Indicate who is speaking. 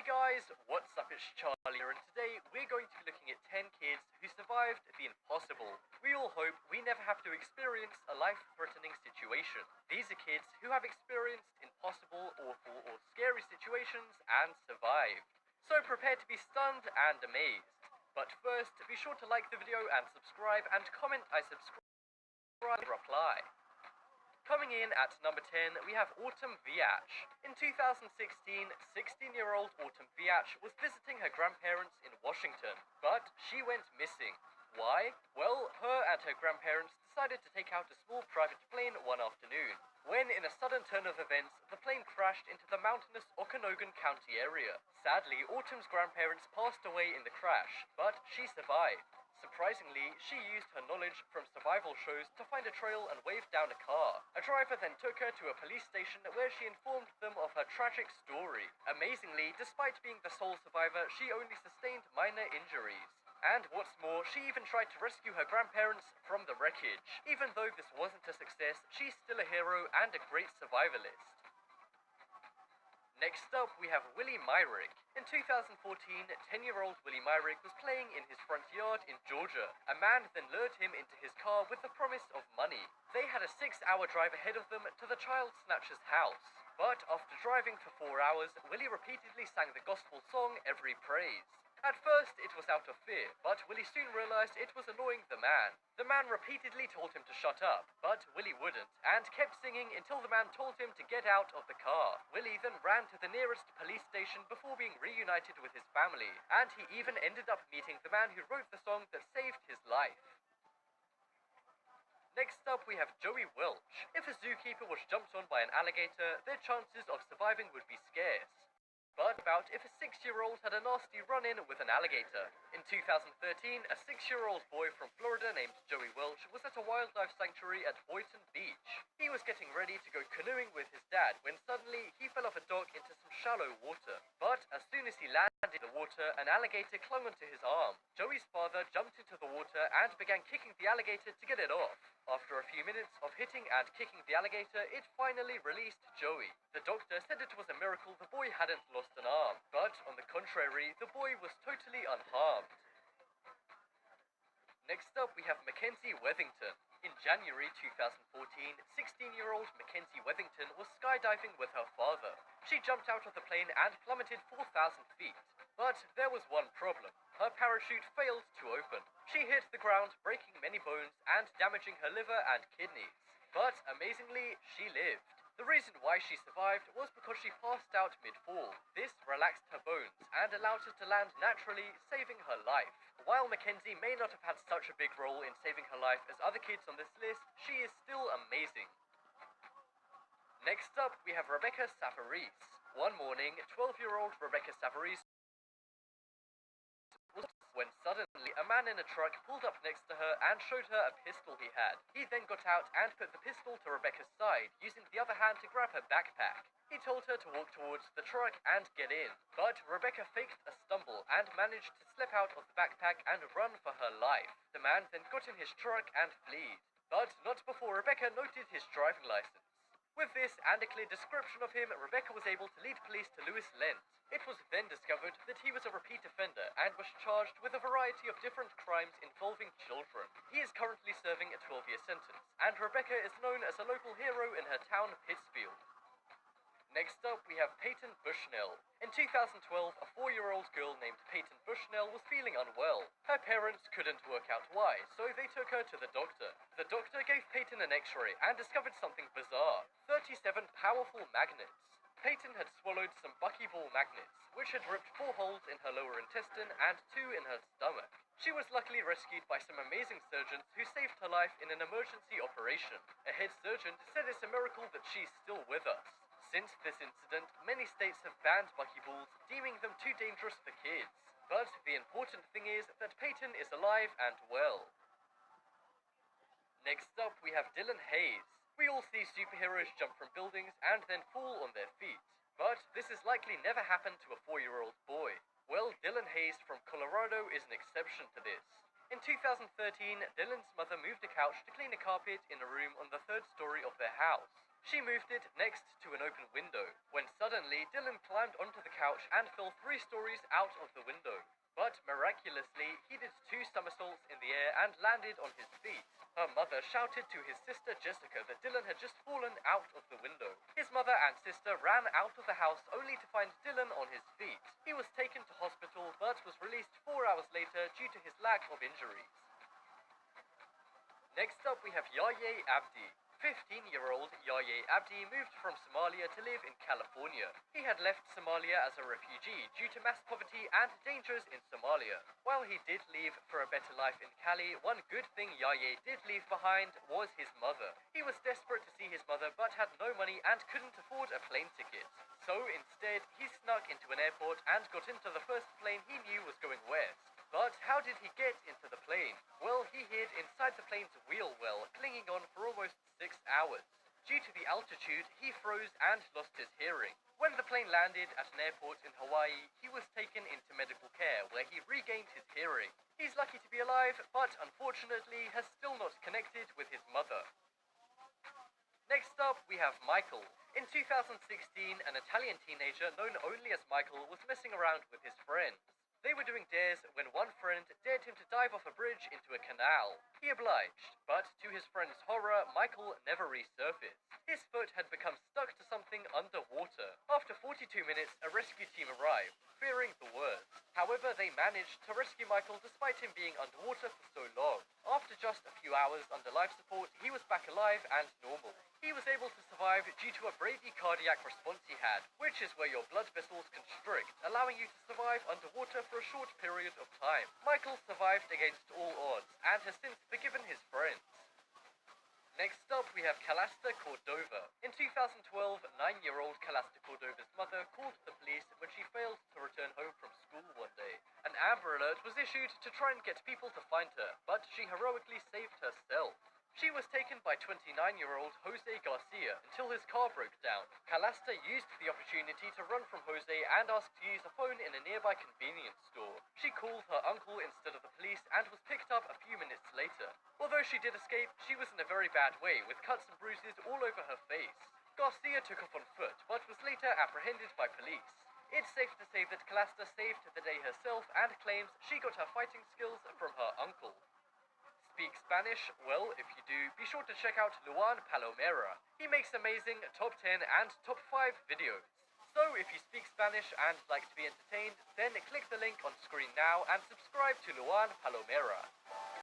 Speaker 1: Guys, what's up? It's Charlie here, and today we're going to be looking at 10 kids who survived the impossible. We all hope we never have to experience a life-threatening situation. These are kids who have experienced impossible, awful, or scary situations and survived. So prepare to be stunned and amazed. But first, be sure to like the video and subscribe, and comment I subscribe and reply. Coming in at number 10, we have Autumn Avage. In 2016, 16-year-old Autumn Avage was visiting her grandparents in Washington, but she went missing. Why? Well, her and her grandparents decided to take out a small private plane one afternoon, when in a sudden turn of events, the plane crashed into the mountainous Okanogan County area. Sadly, Autumn's grandparents passed away in the crash, but she survived. Surprisingly, she used her knowledge from survival shows to find a trail and wave down a car. A driver then took her to a police station where she informed them of her tragic story. Amazingly, despite being the sole survivor, she only sustained minor injuries. And what's more, she even tried to rescue her grandparents from the wreckage. Even though this wasn't a success, she's still a hero and a great survivalist. Next up, we have Willie Myrick. In 2014, 10-year-old Willie Myrick was playing in his front yard in Georgia. A man then lured him into his car with the promise of money. They had a 6-hour drive ahead of them to the child snatcher's house. But after driving for 4 hours, Willie repeatedly sang the gospel song Every Praise. At first, it was out of fear, but Willie soon realized it was annoying the man. The man repeatedly told him to shut up, but Willie wouldn't, and kept singing until the man told him to get out of the car. Willie then ran to the nearest police station before being reunited with his family, and he even ended up meeting the man who wrote the song that saved his life. Next up, we have Joey Welch. If a zookeeper was jumped on by an alligator, their chances of surviving would be scarce. But about if a 6-year-old had a nasty run-in with an alligator. In 2013, a 6-year-old boy from Florida named Joey Welch was at a wildlife sanctuary at Boynton Beach. He was getting ready to go canoeing with his dad when suddenly he fell off a dock into some shallow water. But as soon as he landed in the water, an alligator clung onto his arm. Joey's father jumped into the water and began kicking the alligator to get it off. After a few minutes of hitting and kicking the alligator, it finally released Joey. The doctor said it was a miracle the boy hadn't lost an arm, but on the contrary, the boy was totally unharmed. Next up, we have Mackenzie Wethington. In January 2014, 16-year-old Mackenzie Wethington was skydiving with her father. She jumped out of the plane and plummeted 4,000 feet. But there was one problem. Her parachute failed to open. She hit the ground, breaking many bones and damaging her liver and kidneys. But amazingly, she lived. The reason why she survived was because she passed out mid-fall. This relaxed her bones and allowed her to land naturally, saving her life. While Mackenzie may not have had such a big role in saving her life as other kids on this list, she is still amazing. Next up, we have Rebecca Savarese. One morning, 12-year-old Rebecca Savarese when suddenly a man in a truck pulled up next to her and showed her a pistol he had. He then got out and put the pistol to Rebecca's side, using the other hand to grab her backpack. He told her to walk towards the truck and get in, but Rebecca faked a stumble and managed to slip out of the backpack and run for her life. The man then got in his truck and fled, but not before Rebecca noted his driving license. With this and a clear description of him, Rebecca was able to lead police to Louis Lent. It was then discovered that he was a repeat offender and was charged with a variety of different crimes involving children. He is currently serving a 12-year sentence, and Rebecca is known as a local hero in her town, Pittsfield. Next up, we have Peyton Bushnell. In 2012, a 4-year-old girl named Peyton Bushnell was feeling unwell. Her parents couldn't work out why, so they took her to the doctor. The doctor gave Peyton an x-ray and discovered something bizarre: 37 powerful magnets. Peyton had swallowed some buckyball magnets, which had ripped 4 holes in her lower intestine and 2 in her stomach. She was luckily rescued by some amazing surgeons who saved her life in an emergency operation. A head surgeon said it's a miracle that she's still with us. Since this incident, many states have banned buckyballs, deeming them too dangerous for kids. But the important thing is that Peyton is alive and well. Next up, we have Dylan Hayes. We all see superheroes jump from buildings and then fall on their feet. But this has likely never happened to a 4-year-old boy. Well, Dylan Hayes from Colorado is an exception to this. In 2013, Dylan's mother moved a couch to clean a carpet in a room on the 3rd story of their house. She moved it next to an open window, when suddenly Suddenly, Dylan climbed onto the couch and fell 3 stories out of the window. But miraculously, he did 2 somersaults in the air and landed on his feet. Her mother shouted to his sister Jessica that Dylan had just fallen out of the window. His mother and sister ran out of the house only to find Dylan on his feet. He was taken to hospital but was released 4 hours later due to his lack of injuries. Next up we have Yahya Abdi. 15-year-old Yahya Abdi moved from Somalia to live in California. He had left Somalia as a refugee due to mass poverty and dangers in Somalia. While he did leave for a better life in Cali, one good thing Yahya did leave behind was his mother. He was desperate to see his mother but had no money and couldn't afford a plane ticket. So instead, he snuck into an airport and got into the first plane he knew was going west. But how did he get into the plane? Well, he hid inside the plane's wheel well, clinging on for almost 6 hours. Due to the altitude, he froze and lost his hearing. When the plane landed at an airport in Hawaii, he was taken into medical care where he regained his hearing. He's lucky to be alive, but unfortunately has still not connected with his mother. Next up, we have Michael. In 2016, an Italian teenager known only as Michael was messing around with his friends. They were doing dares when one friend dared him to dive off a bridge into a canal. He obliged, but to his friend's horror, Michael never resurfaced. His foot had become stuck to something underwater. After 42 minutes, a rescue team arrived, fearing the worst. However, they managed to rescue Michael despite him being underwater for so long. After just a few hours under life support, he was back alive and normal. He was able to survive due to a bradycardiac response he had, which is where your blood vessels constrict, allowing you to survive underwater for a short period of time. Michael survived against all odds and has since forgiven his friends. Next up, we have Calasta Cordova. In 2012, 9-year-old Calasta Cordova's mother called the police when she failed to return home from school one day. An Amber Alert was issued to try and get people to find her, but she heroically saved herself. She was taken by 29-year-old Jose Garcia until his car broke down. Calasta used the opportunity to run from Jose and asked to use a phone in a nearby convenience store. She called her uncle instead of the police and was picked up a few minutes later. Although she did escape, she was in a very bad way with cuts and bruises all over her face. Garcia took off on foot but was later apprehended by police. It's safe to say that Calasta saved the day herself and claims she got her fighting skills from her uncle. Speak Spanish? Well, if you do, be sure to check out Luan Palomera. He makes amazing top 10 and top 5 videos. So if you speak Spanish and like to be entertained, then click the link on screen now and subscribe to Luan Palomera.